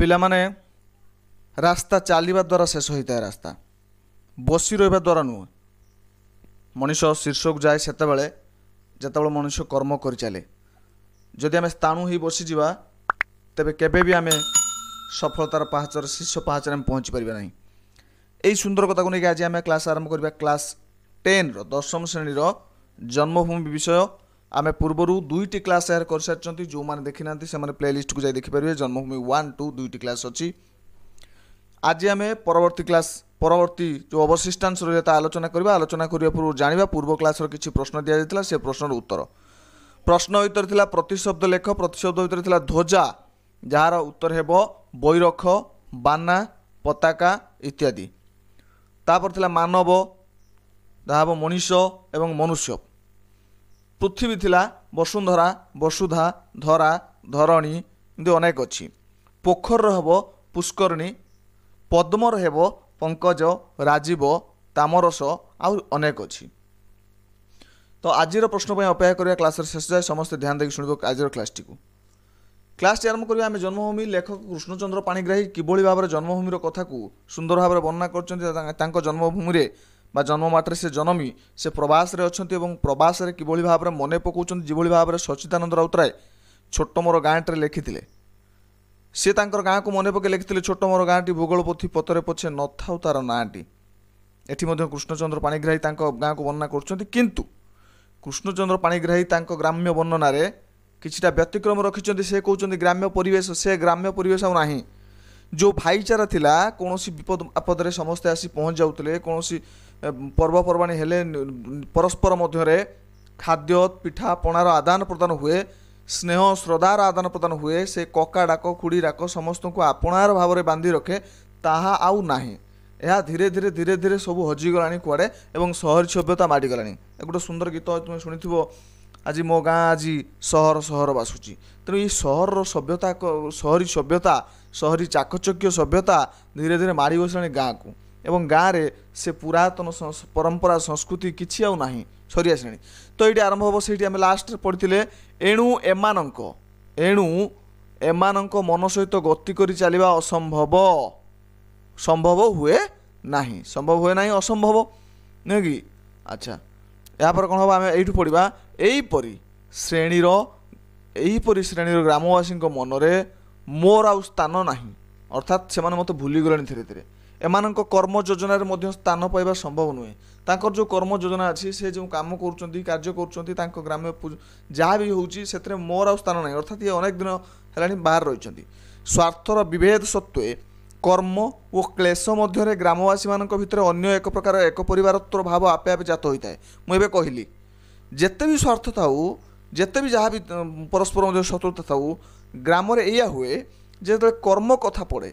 ପିଲାମାନେ ରାସ୍ତା ଚାଲିବା ଦ୍ୱାରା ଶେଷ ହୋଇଥାଏ। ରାସ୍ତା ବସି ରହିବା ଦ୍ୱାରା ନୁହେଁ। ମଣିଷ ଶୀର୍ଷକୁ ଯାଏ ସେତେବେଳେ ଯେତେବେଳେ ମଣିଷ କର୍ମ କରି ଚାଲେ। ଯଦି ଆମେ ସ୍ଥାଣୁ ହୋଇ ବସିଯିବା ତେବେ କେବେ ବି ଆମେ ସଫଳତାର ପାହାଚର ଶୀର୍ଷ ପାହାଚରେ ଆମେ ପହଞ୍ଚି ପାରିବା ନାହିଁ। ଏହି ସୁନ୍ଦର କଥାକୁ ନେଇକି ଆଜି ଆମେ କ୍ଲାସ୍ ଆରମ୍ଭ କରିବା। କ୍ଲାସ୍ 10ର 10ମ ଶ୍ରେଣୀର ଜନ୍ମଭୂମି ବିଷୟ। ଆମେ ପୂର୍ବରୁ 2ଟି କ୍ଲାସ୍ ଏହାର କରିସାରିଛନ୍ତି। ଯେଉଁମାନେ ଦେଖିନାହାନ୍ତି ସେମାନେ ପ୍ଲେଲିଷ୍ଟକୁ ଯାଇ ଦେଖିପାରିବେ। ଜନ୍ମଭୂମି 1, 2 2ଟି କ୍ଲାସ୍ ଅଛି। ଆଜି ଆମେ ପରବର୍ତ୍ତୀ ଯେଉଁ ଅବଶିଷ୍ଟାଂଶ ରହିଲା ତା ଆଲୋଚନା କରିବା। ଆଲୋଚନା କରିବା ପୂର୍ବରୁ ଜାଣିବା ପୂର୍ବ କ୍ଲାସ୍ର କିଛି ପ୍ରଶ୍ନ ଦିଆଯାଇଥିଲା, ସେ ପ୍ରଶ୍ନର ଉତ୍ତର। ପ୍ରଶ୍ନ ଭିତରେ ଥିଲା ପ୍ରତିଶବ୍ଦ ଲେଖ। ପ୍ରତିଶବ୍ଦ ଭିତରେ ଥିଲା ଧ୍ୱଜା, ଯାହାର ଉତ୍ତର ହେବ ବୈରଖ, ବାନା, ପତାକା ଇତ୍ୟାଦି। ତାପରେ ଥିଲା ମାନବ, ଯାହା ହେବ ମଣିଷ ଏବଂ ମନୁଷ୍ୟ। ପୃଥିବୀ ଥିଲା ବସୁନ୍ଧରା, ବସୁଧା, ଧରା, ଧରଣୀ, ଏମିତି ଅନେକ ଅଛି। ପୋଖରୀର ହେବ ପୁଷ୍କରିଣୀ, ପଦ୍ମର ହେବ ପଙ୍କଜ, ରାଜୀବ, ତାମରସ, ଆଉ ଅନେକ ଅଛି। ତ ଆଜିର ପ୍ରଶ୍ନ ପାଇଁ ଅପେକ୍ଷା କରିବା। କ୍ଲାସ୍ର ଶେଷ ଯାଏ ସମସ୍ତେ ଧ୍ୟାନ ଦେଇକି ଶୁଣିବ ଆଜିର କ୍ଲାସ୍ଟିକୁ। କ୍ଲାସ୍ଟି ଆରମ୍ଭ କରିବା। ଆମେ ଜନ୍ମଭୂମି ଲେଖକ କୃଷ୍ଣଚନ୍ଦ୍ର ପାଣିଗ୍ରାହୀ କିଭଳି ଭାବରେ ଜନ୍ମଭୂମିର କଥାକୁ ସୁନ୍ଦର ଭାବରେ ବର୍ଣ୍ଣନା କରିଛନ୍ତି। ତାଙ୍କ ଜନ୍ମଭୂମିରେ ବା ଜନ୍ମମାଟିରେ ସେ ଜନମି, ସେ ପ୍ରବାସରେ ଅଛନ୍ତି ଏବଂ ପ୍ରବାସରେ କିଭଳି ଭାବରେ ମନେ ପକାଉଛନ୍ତି, ଯେଭଳି ଭାବରେ ସଚ୍ଚିଦାନନ୍ଦ ରାଉତରାୟ ଛୋଟ ମୋର ଗାଁଟିରେ ଲେଖିଥିଲେ। ସେ ତାଙ୍କର ଗାଁକୁ ମନେ ପକାଇ ଲେଖିଥିଲେ, ଛୋଟ ମୋର ଗାଁଟି ଭୂଗୋଳ ପୋଥି ପତରେ ପଛେ ନଥାଉ ତାର ନାଁଟି। ଏଠି ମଧ୍ୟ କୃଷ୍ଣଚନ୍ଦ୍ର ପାଣିଗ୍ରାହୀ ତାଙ୍କ ଗାଁକୁ ବର୍ଣ୍ଣନା କରୁଛନ୍ତି। କିନ୍ତୁ କୃଷ୍ଣଚନ୍ଦ୍ର ପାଣିଗ୍ରାହୀ ତାଙ୍କ ଗ୍ରାମ୍ୟ ବର୍ଣ୍ଣନାରେ କିଛିଟା ବ୍ୟତିକ୍ରମ ରଖିଛନ୍ତି। ସେ କହୁଛନ୍ତି ଗ୍ରାମ୍ୟ ପରିବେଶ, ସେ ଗ୍ରାମ୍ୟ ପରିବେଶ ଆଉ ନାହିଁ। ଯେଉଁ ଭାଇଚାରା ଥିଲା, କୌଣସି ବିପଦ ଆପଦରେ ସମସ୍ତେ ଆସି ପହଞ୍ଚି ଯାଉଥିଲେ। କୌଣସି ପର୍ବପର୍ବାଣି ହେଲେ ପରସ୍ପର ମଧ୍ୟରେ ଖାଦ୍ୟ ପିଠା ପଣାର ଆଦାନ ପ୍ରଦାନ ହୁଏ, ସ୍ନେହ ଶ୍ରଦ୍ଧାର ଆଦାନ ପ୍ରଦାନ ହୁଏ। ସେ କକା ଡାକ ଖୁଡ଼ି ଡାକ ସମସ୍ତଙ୍କୁ ଆପଣାର ଭାବରେ ବାନ୍ଧି ରଖେ, ତାହା ଆଉ ନାହିଁ। ଏହା ଧୀରେ ଧୀରେ ସବୁ ହଜିଗଲାଣି କୁଆଡ଼େ ଏବଂ ସହରୀ ସଭ୍ୟତା ମାଡ଼ିଗଲାଣି। ଗୋଟେ ସୁନ୍ଦର ଗୀତ ତୁମେ ଶୁଣିଥିବ, ଆଜି ମୋ ଗାଁ ଆଜି ସହର ବାସୁଛି। ତେଣୁ ଏହି ସହରର ସଭ୍ୟତା, ସହରୀ ସଭ୍ୟତା, ସହରୀ ଚାକଚକ୍ୟ ସଭ୍ୟତା ଧୀରେ ଧୀରେ ମାଡ଼ି ବସିଲାଣି ଗାଁକୁ। ଏବଂ ଗାଁରେ ସେ ପୁରାତନ ପରମ୍ପରା ସଂସ୍କୃତି କିଛି ଆଉ ନାହିଁ, ସରି ଆସିଲାଣି। ତ ଏଇଠି ଆରମ୍ଭ ହେବ, ସେଇଠି ଆମେ ଲାଷ୍ଟରେ ପଢ଼ିଥିଲେ ଏଣୁ ଏମାନଙ୍କ ମନ ସହିତ ଗତି କରି ଚାଲିବା ଅସମ୍ଭବ, ସମ୍ଭବ ହୁଏ ନାହିଁ, ଅସମ୍ଭବ ନୁହେଁ କି? ଆଚ୍ଛା, ଏହାପରେ କ'ଣ ହେବ ଆମେ ଏଇଠୁ ପଢ଼ିବା। ଏହିପରି ଶ୍ରେଣୀର ଗ୍ରାମବାସୀଙ୍କ ମନରେ ମୋର ଆଉ ସ୍ଥାନ ନାହିଁ, ଅର୍ଥାତ୍ ସେମାନେ ମୋତେ ଭୁଲିଗଲେଣି ଧୀରେ ଧୀରେ। ଏମାନଙ୍କ କର୍ମ ଯୋଜନାରେ ମଧ୍ୟ ସ୍ଥାନ ପାଇବା ସମ୍ଭବ ନୁହେଁ। ତାଙ୍କର ଯେଉଁ କର୍ମ ଯୋଜନା ଅଛି, ସେ ଯେଉଁ କାମ କରୁଛନ୍ତି, କାର୍ଯ୍ୟ କରୁଛନ୍ତି, ତାଙ୍କ ଗ୍ରାମ୍ୟ ଯାହା ବି ହେଉଛି ସେଥିରେ ମୋର ଆଉ ସ୍ଥାନ ନାହିଁ, ଅର୍ଥାତ୍ ଇଏ ଅନେକ ଦିନ ହେଲାଣି ବାହାରେ ରହିଛନ୍ତି। ସ୍ୱାର୍ଥର ବିଭେଦ ସତ୍ତ୍ୱେ କର୍ମ ଓ କ୍ଲେଶ ମଧ୍ୟରେ ଗ୍ରାମବାସୀମାନଙ୍କ ଭିତରେ ଅନ୍ୟ ଏକ ପ୍ରକାର ଏକ ପରିବାରତ୍ୱର ଭାବ ଆପେ ଆପେ ଜାତ ହୋଇଥାଏ। ମୁଁ ଏବେ କହିଲି, ଯେତେ ବି ସ୍ୱାର୍ଥ ଥାଉ, ଯେତେ ବି ଯାହା ବି ପରସ୍ପର ମଧ୍ୟ ଶତ୍ରୁତା ଥାଉ, ଗ୍ରାମରେ ଏଇଆ ହୁଏ ଯେତେବେଳେ କର୍ମ କଥା ପଡ଼େ,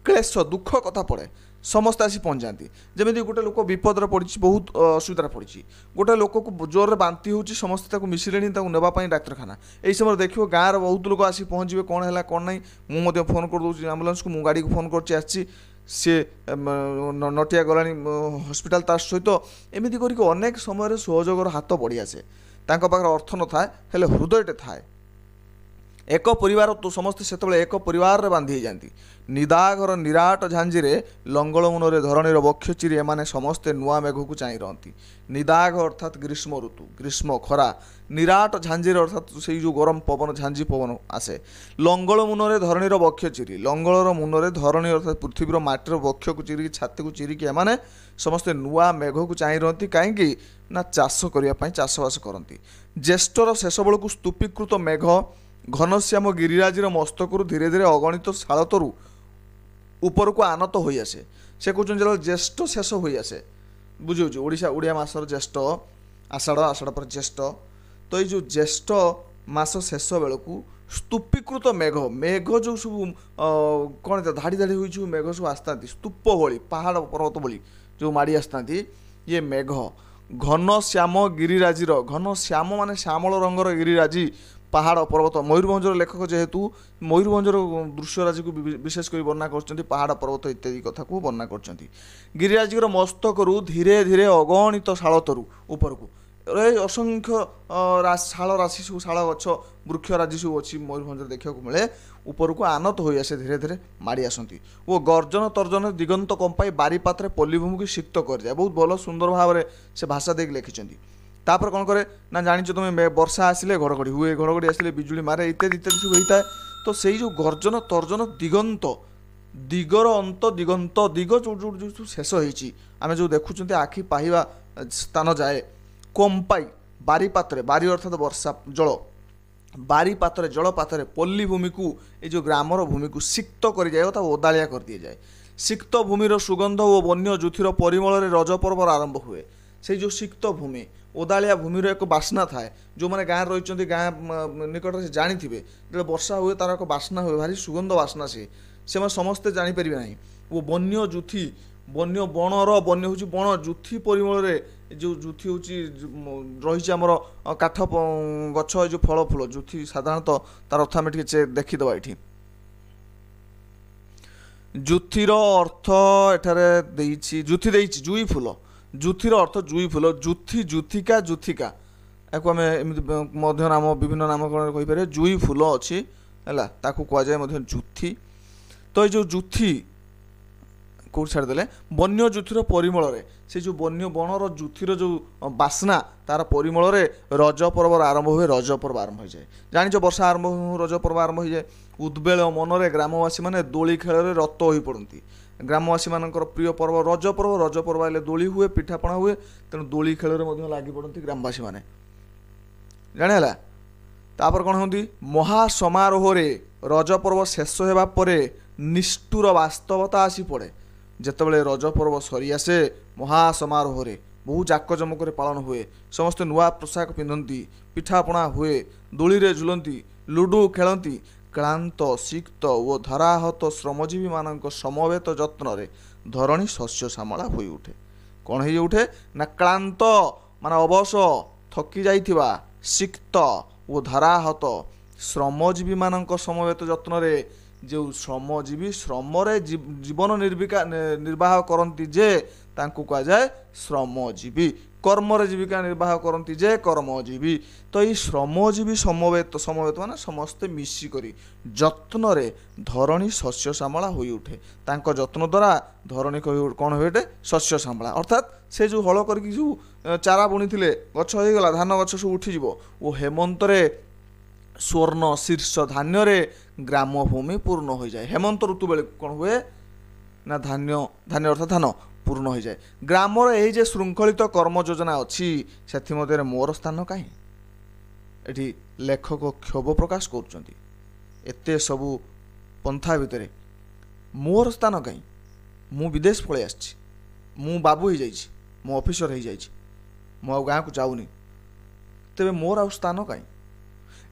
କ୍ଲେଶ ଦୁଃଖ କଥା ପଡ଼େ, ସମସ୍ତେ ଆସି ପହଞ୍ଚାନ୍ତି। ଯେମିତି ଗୋଟେ ଲୋକ ବିପଦରେ ପଡ଼ିଛି, ବହୁତ ଅସୁବିଧାରେ ପଡ଼ିଛି, ଗୋଟେ ଲୋକକୁ ଜୋରରେ ବାନ୍ତି ହେଉଛି, ସମସ୍ତେ ତାକୁ ମିଶିଲେଣି ତାକୁ ନେବା ପାଇଁ ଡାକ୍ତରଖାନା। ଏହି ସମୟରେ ଦେଖିବ ଗାଁର ବହୁତ ଲୋକ ଆସି ପହଞ୍ଚିବେ, କ'ଣ ହେଲା କ'ଣ ନାହିଁ। ମୁଁ ମଧ୍ୟ ଫୋନ୍ କରିଦେଉଛି ଆମ୍ବୁଲାନ୍ସକୁ, ମୁଁ ଗାଡ଼ିକୁ ଫୋନ୍ କରୁଛି, ଆସିଛି, ସିଏ ନଟିଆ ଗଲାଣି ହସ୍ପିଟାଲ ତା ସହିତ। ଏମିତି କରିକି ଅନେକ ସମୟରେ ସହଯୋଗର ହାତ ବଢ଼ି ଆସେ। ତାଙ୍କ ପାଖରେ ଅର୍ଥ ନଥାଏ, ହେଲେ ହୃଦୟଟେ ଥାଏ। ଏକ ପରିବାର ତ ସମସ୍ତେ ସେତେବେଳେ ଏକ ପରିବାରରେ ବାନ୍ଧି ହେଇଯାନ୍ତି। ନିଦାଘର ନିରାଟ ଝାଞ୍ଜିରେ ଲଙ୍ଗଳ ମୁନରେ ଧରଣୀର ବକ୍ଷ ଚିରି ଏମାନେ ସମସ୍ତେ ନୂଆ ମେଘକୁ ଚାହିଁ ରହନ୍ତି। ନିଦାଘ ଅର୍ଥାତ୍ ଗ୍ରୀଷ୍ମ ଋତୁ, ଗ୍ରୀଷ୍ମ ଖରା। ନିରାଟ ଝାଞ୍ଜିରେ ଅର୍ଥାତ୍ ସେଇ ଯେଉଁ ଗରମ ପବନ, ଝାଞ୍ଜି ପବନ ଆସେ। ଲଙ୍ଗଳ ମୁନରେ ଧରଣୀର ବକ୍ଷ ଚିରି, ଲଙ୍ଗଳର ମୁନରେ ଧରଣୀ ଅର୍ଥାତ୍ ପୃଥିବୀର ମାଟିର ବକ୍ଷକୁ ଚିରିକି, ଛାତିକୁ ଚିରିକି ଏମାନେ ସମସ୍ତେ ନୂଆ ମେଘକୁ ଚାହିଁ ରହନ୍ତି। କାହିଁକି ନା ଚାଷ କରିବା ପାଇଁ ଚାଷବାସ କରନ୍ତି। ଜ୍ୟେଷ୍ଠର ଶେଷ ବେଳକୁ ସ୍ତୂପୀକୃତ ମେଘ ଘନଶ୍ୟାମ ଗିରିରାଜିର ମସ୍ତକରୁ ଧୀରେ ଧୀରେ ଅଗଣିତ ଶାଳତରୁ ଉପରକୁ ଆନତ ହୋଇଆସେ। ସେ କହୁଛନ୍ତି ଯେତେବେଳେ ଜ୍ୟେଷ୍ଠ ଶେଷ ହୋଇଆସେ, ବୁଝିହେଉଛି, ଓଡ଼ିଆ ମାସର ଜ୍ୟେଷ୍ଠ, ଆଷାଢ଼ ପରେ ଜ୍ୟେଷ୍ଠ। ତ ଏଇ ଯେଉଁ ଜ୍ୟେଷ୍ଠ ମାସ ଶେଷ ବେଳକୁ ସ୍ତୂପୀକୃତ ମେଘ ଯେଉଁ ସବୁ କ'ଣ ଧାଡ଼ି ଧାଡ଼ି ହୋଇ ଯେଉଁ ମେଘ ସବୁ ଆସିଥାନ୍ତି, ସ୍ତୂପ ଭଳି, ପାହାଡ଼ ପର୍ବତ ଭଳି ଯେଉଁ ମାଡ଼ି ଆସିଥାନ୍ତି, ଇଏ ମେଘ ଘନଶ୍ୟାମ ଗିରିରାଜିର, ଘନଶ୍ୟାମ ମାନେ ଶ୍ୟାମଳ ରଙ୍ଗର ଗିରିରାଜି, ପାହାଡ଼ ପର୍ବତ। ମୟୂରଭଞ୍ଜର ଲେଖକ ଯେହେତୁ ମୟୂରଭଞ୍ଜର ଦୃଶ୍ୟରାଜିକୁ ବିଶେଷ କରି ବର୍ଣ୍ଣନା କରୁଛନ୍ତି, ପାହାଡ଼ ପର୍ବତ ଇତ୍ୟାଦି କଥାକୁ ବର୍ଣ୍ଣନା କରୁଛନ୍ତି। ଗିରିରାଜିର ମସ୍ତକରୁ ଧୀରେ ଧୀରେ ଅଗଣିତ ଶାଳତରୁ ଉପରକୁ, ଅସଂଖ୍ୟ ଶାଳ ରାଶି ସବୁ, ଶାଳ ଗଛ ବୃକ୍ଷ ରାଜି ସବୁ ଅଛି ମୟୂରଭଞ୍ଜରେ ଦେଖିବାକୁ ମିଳେ। ଉପରକୁ ଆନତ ହୋଇ ଆସେ, ଧୀରେ ଧୀରେ ମାଡ଼ି ଆସନ୍ତି ଓ ଗର୍ଜନ ତର୍ଜନ ଦିଗନ୍ତ କମ୍ପାଇ ବାରିପାତ୍ରେ ପଲ୍ଲୀଭୂମିକୁ ସିକ୍ତ କରିଯାଏ। ବହୁତ ଭଲ ସୁନ୍ଦର ଭାବରେ ସେ ଭାଷା ଦେଇକି ଲେଖିଛନ୍ତି। ତାପରେ କ'ଣ କରେ ନା, ଜାଣିଛ ତୁମେ ବର୍ଷା ଆସିଲେ ଘଡ଼ଘଡ଼ି ହୁଏ, ଘଡ଼ଘଡ଼ି ଆସିଲେ ବିଜୁଳି ମାରେ, ଇତ୍ୟାଦି ଇତ୍ୟାଦି ସବୁ ହେଇଥାଏ। ତ ସେଇ ଯେଉଁ ଗର୍ଜନ ତର୍ଜନ ଦିଗନ୍ତ, ଦିଗର ଅନ୍ତ ଦିଗନ୍ତ, ଦିଗ ଯେଉଁ ଶେଷ ହେଇଛି, ଆମେ ଯେଉଁ ଦେଖୁଛନ୍ତି ଆଖି ପାଇବା ସ୍ଥାନ ଯାଏ। କମ୍ପାଇ ବାରିପାତ୍ରେ, ବାରି ଅର୍ଥାତ୍ ବର୍ଷା ଜଳ, ବାରିପାତ୍ରେ ଜଳପାତ୍ରରେ ପଲ୍ଲୀଭୂମିକୁ, এই ଯେଉଁ ଗ୍ରାମର ଭୂମିକୁ ସିକ୍ତ କରିଯାଏ, ତା ଓଦାଳିଆ କରିଦିଆଯାଏ। ସିକ୍ତ ଭୂମିର ସୁଗନ୍ଧ ଓ ବନ୍ୟ ଜୁଥିର ପରିମଳରେ ରଜ ପର୍ବର ଆରମ୍ଭ ହୁଏ। ସେଇ ଯେଉଁ ସିକ୍ତ ଭୂମି, ଓଦାଳିଆ ଭୂମିର ଏକ ବାସ୍ନା ଥାଏ। ଯେଉଁମାନେ ଗାଁରେ ରହିଛନ୍ତି, ଗାଁ ନିକଟରେ ସେ ଜାଣିଥିବେ, ଯେତେବେଳେ ବର୍ଷା ହୁଏ ତାର ଏକ ବାସ୍ନା ହୁଏ, ଭାରି ସୁଗନ୍ଧ ବାସ୍ନା ସେ, ସେମାନେ ସମସ୍ତେ ଜାଣିପାରିବେ ନାହିଁ। ଓ ବନ୍ୟ ଜୁଥି, ବନ୍ୟ ବଣର, ବନ୍ୟ ହେଉଛି ବଣ, ଜୁଥି ପରିମଳରେ, ଯେଉଁ ଜୁଥି ହେଉଛି ରହିଛି ଆମର କାଠ ଗଛ, ଏ ଯେଉଁ ଫଳ ଫୁଲ ଜୁଥି, ସାଧାରଣତଃ ତାର ଅର୍ଥ ଆମେ ଟିକେ ଦେଖିଦେବା ଏଠି। ଜୁଥିର ଅର୍ଥ ଏଠାରେ ଦେଇଛି, ଜୁଥି ଦେଇଛି ଜୁଇ ଫୁଲ, ଜୁଥିର ଅର୍ଥ ଜୁଇ ଫୁଲ, ଜୁଥି, ଜୁଥିକା, ଜୁଥିକା, ଏହାକୁ ଆମେ ଏମିତି ମଧ୍ୟ ନାମ, ବିଭିନ୍ନ ନାମକରଣରେ କହିପାରିବା। ଜୁଇ ଫୁଲ ଅଛି ହେଲା, ତାକୁ କୁହାଯାଏ ମଧ୍ୟ ଜୁଥି। ତ ଏଇ ଯେଉଁ ଜୁଥି କେଉଁଠି ଛାଡ଼ିଦେଲେ, ବନ୍ୟ ଜୁଥିର ପରିମଳରେ, ସେ ଯେଉଁ ବନ୍ୟ ବଣର ଜୁଥିର ଯେଉଁ ବାସ୍ନା, ତାର ପରିମଳରେ ରଜ ପର୍ବର ଆରମ୍ଭ ହୁଏ, ରଜ ପର୍ବ ଆରମ୍ଭ ହୋଇଯାଏ। ଜାଣିଛ ବର୍ଷା ଆରମ୍ଭ, ରଜ ପର୍ବ ଆରମ୍ଭ ହୋଇଯାଏ। ଉଦ୍ବେଳ ମନରେ ଗ୍ରାମବାସୀମାନେ ଦୋଳି ଖେଳରେ ରତ ହୋଇପଡ଼ନ୍ତି। ଗ୍ରାମବାସୀମାନଙ୍କର ପ୍ରିୟ ପର୍ବ ରଜ ପର୍ବ, ରଜ ପର୍ବ ହେଲେ ଦୋଳି ହୁଏ, ପିଠାପଣା ହୁଏ, ତେଣୁ ଦୋଳି ଖେଳରେ ମଧ୍ୟ ଲାଗିପଡ଼ନ୍ତି ଗ୍ରାମବାସୀମାନେ, ଜାଣିହେଲା। ତାପରେ କ'ଣ ହୁଅନ୍ତି, ମହାସମାରୋହରେ ରଜ ପର୍ବ ଶେଷ ହେବା ପରେ ନିଷ୍ଠୁର ବାସ୍ତବତା ଆସି ପଡ଼େ। ଯେତେବେଳେ ରଜ ପର୍ବ ସରିଆସେ, ମହାସମାରୋହରେ ବହୁ ଜାକଜମକରେ ପାଳନ ହୁଏ, ସମସ୍ତେ ନୂଆ ପୋଷାକ ପିନ୍ଧନ୍ତି, ପିଠାପଣା ହୁଏ, ଦୋଳିରେ ଝୁଲନ୍ତି, ଲୁଡୁ ଖେଳନ୍ତି। କ୍ଳାନ୍ତ, ସିକ୍ତ ଓ ଧରାହତ ଶ୍ରମଜୀବୀମାନଙ୍କ ସମବେତ ଯତ୍ନରେ ଧରଣୀ ଶସ୍ୟ ଶ୍ୟାମଳା ହୋଇ ଉଠେ। କ'ଣ ହେଇ ଉଠେ ନା, କ୍ଳାନ୍ତ ମାନେ ଅବଶ, ଥକି ଯାଇଥିବା, ସିକ୍ତ ଓ ଧରାହତ ଶ୍ରମଜୀବୀମାନଙ୍କ ସମବେତ ଯତ୍ନରେ, ଯେଉଁ ଶ୍ରମଜୀବୀ ଶ୍ରମରେ ଜୀବନ ନିର୍ବାହ କରନ୍ତି ଯେ, ତାଙ୍କୁ କୁହାଯାଏ ଶ୍ରମଜୀବୀ। କର୍ମରେ ଜୀବିକା ନିର୍ବାହ କରନ୍ତି ଯେ କର୍ମଜୀବୀ। ତ ଏଇ ଶ୍ରମଜୀବୀ ସମବେତ, ସମବେତ ମାନେ ସମସ୍ତେ ମିଶିକରି ଯତ୍ନରେ ଧରଣୀ ଶସ୍ୟ ଶ୍ୟାମଳା ହୋଇ ଉଠେ। ତାଙ୍କ ଯତ୍ନ ଦ୍ୱାରା ଧରଣୀ କ'ଣ ହୁଏ, ଶସ୍ୟ ଶ୍ୟାମଳା, ଅର୍ଥାତ୍ ସେ ଯେଉଁ ହଳ କରିକି ଯେଉଁ ଚାରା ବୁଣିଥିଲେ, ଗଛ ହେଇଗଲା, ଧାନ ଗଛ ସବୁ ଉଠିଯିବ ଓ ହେମନ୍ତରେ ସ୍ୱର୍ଣ୍ଣ ଶୀର୍ଷ ଧାନ୍ୟରେ ଗ୍ରାମଭୂମି ପୂର୍ଣ୍ଣ ହୋଇଯାଏ। ହେମନ୍ତ ଋତୁ ବେଳକୁ କ'ଣ ହୁଏ ନା, ଧାନ୍ୟ, ଧାନ୍ୟ ଅର୍ଥାତ୍ ଧାନ ପୂର୍ଣ୍ଣ ହୋଇଯାଏ। ଗ୍ରାମର ଏହି ଯେ ଶୃଙ୍ଖଳିତ କର୍ମ ଯୋଜନା ଅଛି, ସେଥିମଧ୍ୟରେ ମୋର ସ୍ଥାନ କାହିଁ? ଏଠି ଲେଖକ କ୍ଷୋଭ ପ୍ରକାଶ କରୁଛନ୍ତି। ଏତେ ସବୁ ପନ୍ଥା ଭିତରେ ମୋର ସ୍ଥାନ କାହିଁ? ମୁଁ ବିଦେଶ ପଳାଇ ଆସିଛି, ମୁଁ ବାବୁ ହେଇଯାଇଛି, ମୁଁ ଅଫିସର ହେଇଯାଇଛି, ମୁଁ ଆଉ ଗାଁକୁ ଯାଉନି, ତେବେ ମୋର ଆଉ ସ୍ଥାନ କାହିଁ?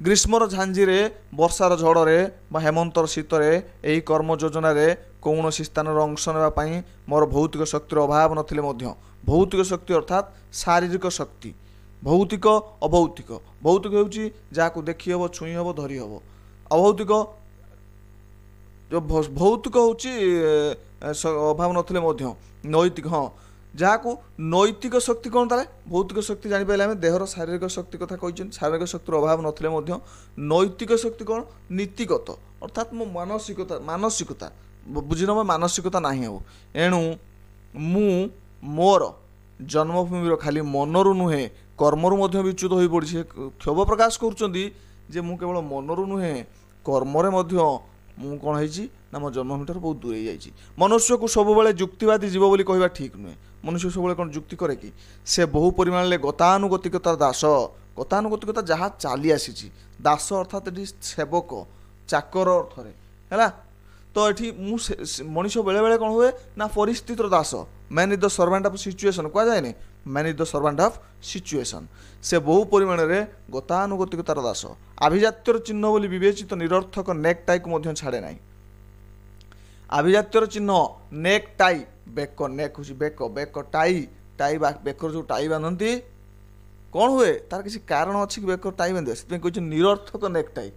ଗ୍ରୀଷ୍ମର ଝାଞ୍ଜିରେ, ବର୍ଷାର ଝଡ଼ରେ ବା ହେମନ୍ତର ଶୀତରେ ଏହି କର୍ମ ଯୋଜନାରେ କୌଣସି ସ୍ଥାନର ଅଂଶ ନେବା ପାଇଁ ମୋର ଭୌତିକ ଶକ୍ତିର ଅଭାବ ନଥିଲେ ମଧ୍ୟ, ଭୌତିକ ଶକ୍ତି ଅର୍ଥାତ୍ ଶାରୀରିକ ଶକ୍ତି, ଭୌତିକ ଅଭୌତିକ। ଭୌତିକ ହେଉଛି ଯାହାକୁ ଦେଖି ହେବ, ଛୁଇଁ ହେବ, ଧରି ହେବ। ଅଭୌତିକ, ଭୌତିକ ହେଉଛି ଅଭାବ ନଥିଲେ ମଧ୍ୟ ନୈତିକ, ହଁ, ଯାହାକୁ ନୈତିକ ଶକ୍ତି କ'ଣ ତାହେଲେ? ଭୌତିକ ଶକ୍ତି ଜାଣିପାରିଲେ ଆମେ ଦେହର ଶାରୀରିକ ଶକ୍ତି କଥା କହିଛନ୍ତି, ଶାରୀରିକ ଶକ୍ତିର ଅଭାବ ନଥିଲେ ମଧ୍ୟ ନୈତିକ ଶକ୍ତି କ'ଣ? ନୀତିଗତ, ଅର୍ଥାତ୍ ମୋ ମାନସିକତା ବୁଝିନେବ, ମାନସିକତା ନାହିଁ ଆଉ। ଏଣୁ ମୁଁ ମୋର ଜନ୍ମଭୂମିର ଖାଲି ମନରୁ ନୁହେଁ, କର୍ମରୁ ମଧ୍ୟ ବିଚ୍ୟୁତ ହୋଇପଡ଼ିଛି। କ୍ଷୋଭ ପ୍ରକାଶ କରୁଛନ୍ତି ଯେ ମୁଁ କେବଳ ମନରୁ ନୁହେଁ, କର୍ମରେ ମଧ୍ୟ ମୁଁ କ'ଣ ହେଇଛି ନା, ମୋ ଜନ୍ମଭୂମିଠାରୁ ବହୁତ ଦୂରେଇ ଯାଇଛି। ମନୁଷ୍ୟକୁ ସବୁବେଳେ ଯୁକ୍ତିବାଦୀ ଜୀବ ବୋଲି କହିବା ଠିକ୍ ନୁହେଁ। ମନୁଷ୍ୟ ସବୁବେଳେ କ'ଣ ଯୁକ୍ତି କରେ କି? ସେ ବହୁ ପରିମାଣରେ ଗତାନୁଗତିକତାର ଦାସ। ଗତାନୁଗତିକତା ଯାହା ଚାଲି ଆସିଛି, ଦାସ ଅର୍ଥାତ୍ ଏଠି ସେବକ, ଚାକର ଅର୍ଥରେ ହେଲା। ତ ଏଠି ମଣିଷ ବେଳେବେଳେ କ'ଣ ହୁଏ ନା, ପରିସ୍ଥିତିର ଦାସ। Man is the servant of situation କୁହାଯାଏନି, man is the servant of situation. ସେ ବହୁ ପରିମାଣରେ ଗତାନୁଗତିକତାର ଦାସ। ଆଭିଜାତ୍ୟର ଚିହ୍ନ ବୋଲି ବିବେଚିତ ନିରର୍ଥକ ନେକ୍ ଟାଇକୁ ମଧ୍ୟ ଛାଡ଼େ ନାହିଁ। ଆଭିଜାତ୍ୟର ଚିହ୍ନ ନେକ୍ ଟାଇ, ବେକ, ନେକ୍ ହେଉଛି ବେକ, ବେକ ଟାଇ, ଟାଇ ବେକର ଯେଉଁ ଟାଇ ବାନ୍ଧନ୍ତି, କ'ଣ ହୁଏ ତାର କିଛି କାରଣ ଅଛି କି ବେକର ଟାଇ ବାନ୍ଧିବା? ସେଥିପାଇଁ କହିଛନ୍ତି ନିରର୍ଥକ ନେକ୍ ଟାଇ।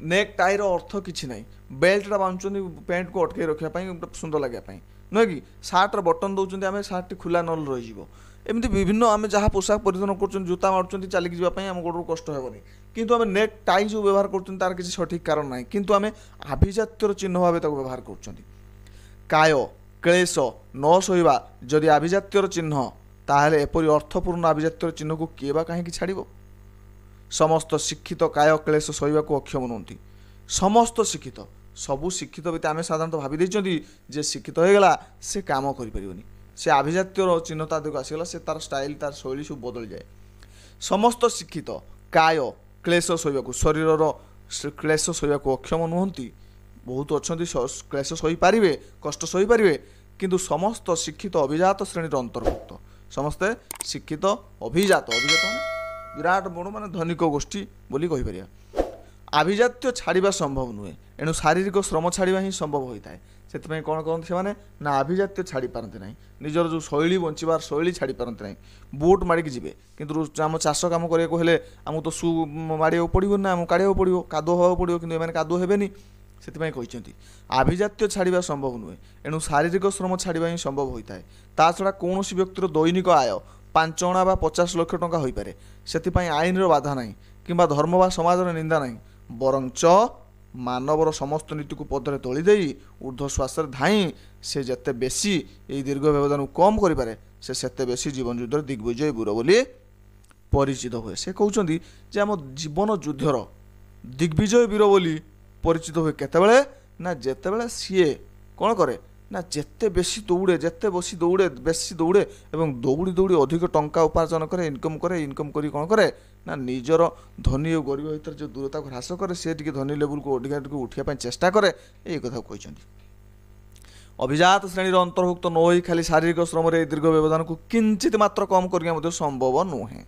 ନେକ୍ ଟାଇର ଅର୍ଥ କିଛି ନାହିଁ। ବେଲ୍ଟଟା ବାନ୍ଧୁଛନ୍ତି ପ୍ୟାଣ୍ଟକୁ ଅଟକାଇ ରଖିବା ପାଇଁ, ସୁନ୍ଦର ଲାଗିବା ପାଇଁ, ନୁହେଁ କି? ସାର୍ଟର ବଟନ୍ ଦେଉଛନ୍ତି ଆମେ, ସାର୍ଟଟି ଖୋଲା ନହେଲେ ରହିଯିବ। एमती विभिन्न आम जहाँ पोशाक परिधान कर जूता मारुँच चलिक जावाई आम गोड़ कष्ट हेनी किंतु आम नेक टाई जो व्यवहार कर तार किसी सठिक कारण ना किंतु आम आभिजात्यर चिन्ह भाव व्यवहार कर काय क्लेश न शोवा जदि आभिजात्यर चिन्ह ताहले एपरी अर्थपूर्ण आभिजात्यर चिन्ह को किए बा कहीं छाड़ समस्त शिक्षित काय क्लेश शोवा को अक्षम नुहति समस्त शिक्षित सबू शिक्षित भी आम साधारणतः भावी जे शिक्षित होगा से काम करें से आभिजात्यर चिन्ह तादक आसगला से तार स्टाइल तार शैली सब बदल जाए समस्त शिक्षित काय क्लेश शोवा शरीर क्लेश शोवा को अक्षम नुहति बहुत अच्छा क्लेश सही पारे कष्ट सही पारे किंतु समस्त शिक्षित अभिजात श्रेणी अंतर्भुक्त समस्ते शिक्षित अभिजात अभिजात विराट बड़ मान धनिक गोष्ठी बोली कहीपर आभिजात्य छाड़ा संभव नुहे एणु शारीरिक श्रम छाड़ा ही संभव होता है से कौन कहते से ना आभिजात्य छाड़ी पारती ना निजर जो शैली बंचार शैली छाड़ी पारती ना बुट माड़िकी जी कि आम चाष कम करने आमको तो सु माड़ा पड़ो ना आम काढ़ा पड़ो कादो हवा पड़ो कि कादो हेनी से आभिजात्य छाड़ा संभव नुहे एणु शारीरिक श्रम छाड़ा ही संभव होता है ता छड़ा कौन व्यक्तिर दैनिक आय 5 अणा बा 50 लाख टंका हो पाए से आईन बाधा ना कि धर्म बा समाजर निंदा ना बरंच मानवर समस्त नीति को पदरे तोली दे ऊर्ध्व श्वास धाई से जिते बेसी ये दीर्घ व्यवधान को कम करें से बेसी जीवन युद्ध दिग्विजय वीर बोली परिचित हुए से कहते जे आम जीवन युद्धर दिग्विजय वीर बोली परिचित हुए केतबेले ना जेतेबेले सीए कौन करे ना जेते बेसी दौड़े जेते बेसी दौड़े एवं दौड़ी दौड़ी अधिक टंका उपार्जन करे इनकम करी कौन करे ना निजर धनी और गरीब भर जो दूरता को ह्रास करे सी टी धनी लेवल को अधिक उठापी चेष्टा करे ये कथा कहते अभिजात श्रेणी अंतर्भुक्त न हो खाली शारीरिक श्रम दीर्घ व्यवधान को किंचित मात्र कम करने संभव नुहे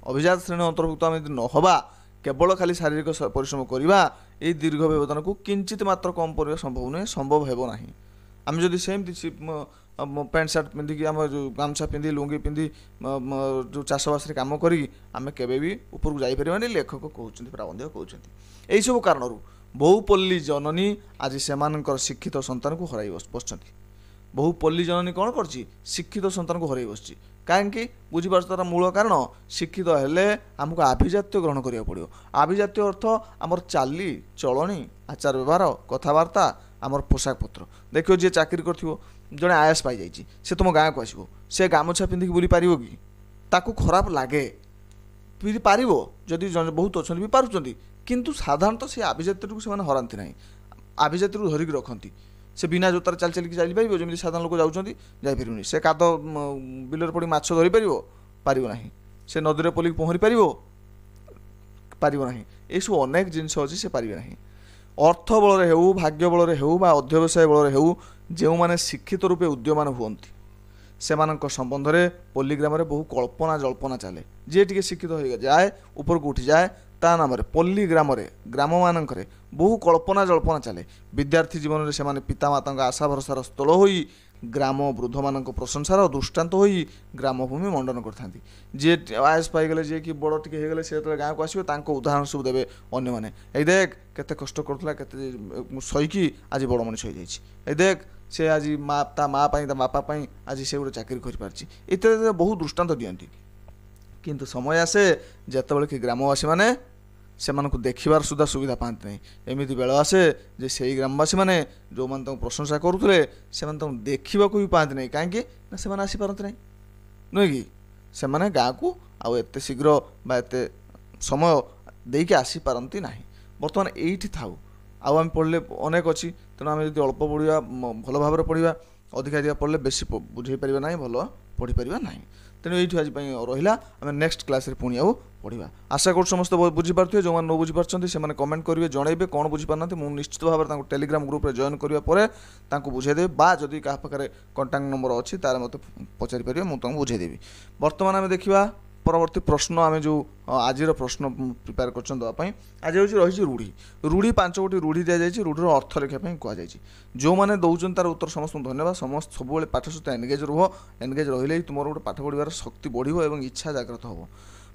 अभिजात श्रेणी अंतर्भुक्त आम यदि न हवा केवल खाली शारीरिक परिश्रम करवा ये दीर्घ व्यवधान को किंचित मात्र कम करने संभव नुहे संभव हेब ना आम जदि सेमती पैंट सार्ट पिंधिकी आम जो गामछा पिंधि लुंगी पिंधि जो चाषबास कम करी आम केवे भी ऊपर जापरि लेखक कहते प्राबंधिक कहते यही सब कारण बहुपल्ली जननी आज से शिक्षित संतान को हर बस बहुपल्ली जननी कौन कर शिक्षित संतान को हर बस कहीं बुझीपार तार मूल कारण शिक्षित हेले आमको आभिजात्य ग्रहण करा पड़ो आभिजात्य अर्थ आमर चाली चलनी आचार व्यवहार कथबार्ता आमर पोशाक पत्र देखो जी चाकरी कर जड़े आयस पाई जाइए से तुम गाँव को आसो से गामछा पिंधिकी बुली पार कि ताकू खराब लगे पार जदि बहुत अच्छा भी पार्टी किंतु साधारणतः से आभिजात्य को हराती ना आभिजात्य को धरिकी रखती से बिना जोतार चल चलिक जापर जमी साधारण लोक जापरि से काद बिलर पड़ी माछ धरी पार ना से नदी में पलिक पहरी पार ना ये सब अनेक जिनस अच्छी से पारे ना अर्थ बल हो भाग्य बल हो अध्यवसाय बल हो जो मैंने शिक्षित रूपे उद्यमान हुअन्ति सेमानक संबंध में पल्लीग्राम बहु कल्पना जल्पना चले जी टी शिक्षित हो जाए ऊपर को उठी जाए ता नाम पल्लीग्राम ग्राम मानक बहु कल्पना जल्पना चले विद्यार्थी जीवन में से पितामाता आशा भरसार स्थल हो ग्राम वृद्ध मान प्रशंसार दृष्टांत हो ग्रामभूमि मंडन करते जी आयस पाईगले जी कि बड़ टी हो गले से गाँव को आसो उदाहरण सब देवे अन्य देख केते कष्ट करूला केते सहीकी आज बड़ मनीष हो जाए देख से आज माँ ता माँ ता बापा आज से गोटे चाकरी कर इत्यादि बहुत दृष्टांत दिखती किंतु समय आसे जितेबाला कि ग्रामवासी मैंने से देखबार सुधा सुविधा पाती नहीं एमती बेल आसे जे से ग्रामवासी मैंने जो मैंने प्रशंसा करुले से देखा भी पाती नहीं कहीं से आसीपारती ना नुहे कि से गाँव को आते शीघ्र एत समय देकी आसीपारती ना बर्तमान ये थाऊ आम पढ़ले अनेक अच्छी तेणु आम जो अल्प पढ़ा भल भाव पढ़ा अधिका पढ़ले बेसी बुझे पार ना भल पढ़ी पार ना तेणु ये आज रहा आम नेक्स्ट क्लास पुणी आउ पढ़ा आशा कर समस्त बुझीपारे जो मैंने न बुझीपार से कमेंट करेंगे जनइबे कौन बुझीपार मुझे निश्चित भाव में टेलीग्राम ग्रुप जॉइन करापर बुझेदेवी जदि क्या पाखे कंटाक्ट नंबर अच्छी तार मत पचारि पारे मुझे बुझेदेवी बर्तमान आम देखा परवर्ती प्रश्न आम जो आज प्रश्न प्रिपेयर करवाई आज हूँ रही रूढ़ी रूढ़ी 5 गोटी रूढ़ी दी जाए रूढ़ीर अर्थ लिखापी कहुई जो मैंने दौरान तार उत्तर समस्त धन्यवाद समस्त सब पाठ सहित एनगेज रुह एनगेज रही तुम गोटे पाठ पढ़ार शक्ति बढ़ो और इच्छा जागृत हो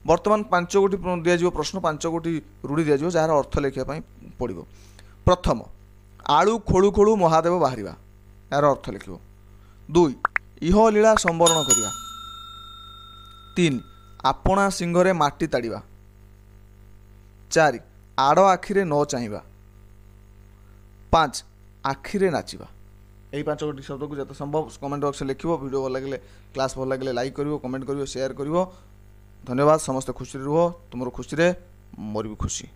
बर्तमान 5 गोटी दिज्व प्रश्न 5 गोटी रूढ़ी दिज्व जार अर्थ लिखापी पड़ो प्रथम आलू खोलू खोलू महादेव बाहर यार अर्थ लिख 2 इह लीला संवरण करवा 3 ଆପଣା ସିଂହରେ ମାଟି ତାଡ଼ିବା। 4 ଆଡ଼ ଆଖିରେ ନ ଚାହିଁବା। 5 ଆଖିରେ ନାଚିବା। এই 5ଟି শব্দକୁ যত সম্ভব কমেন্ট বক্সে লিখিব। ভিডিও ভাল লাগিলে ক্লাস ভাল লাগিলে লাইক করিব, কমেন্ট করিব, শেয়ার করিব। ধন্যবাদ। ସମସ୍ତେ ଖୁସିରେ ରୁହ। ତୁମର ଖୁସିରେ ମୋର ବି ଖୁସି।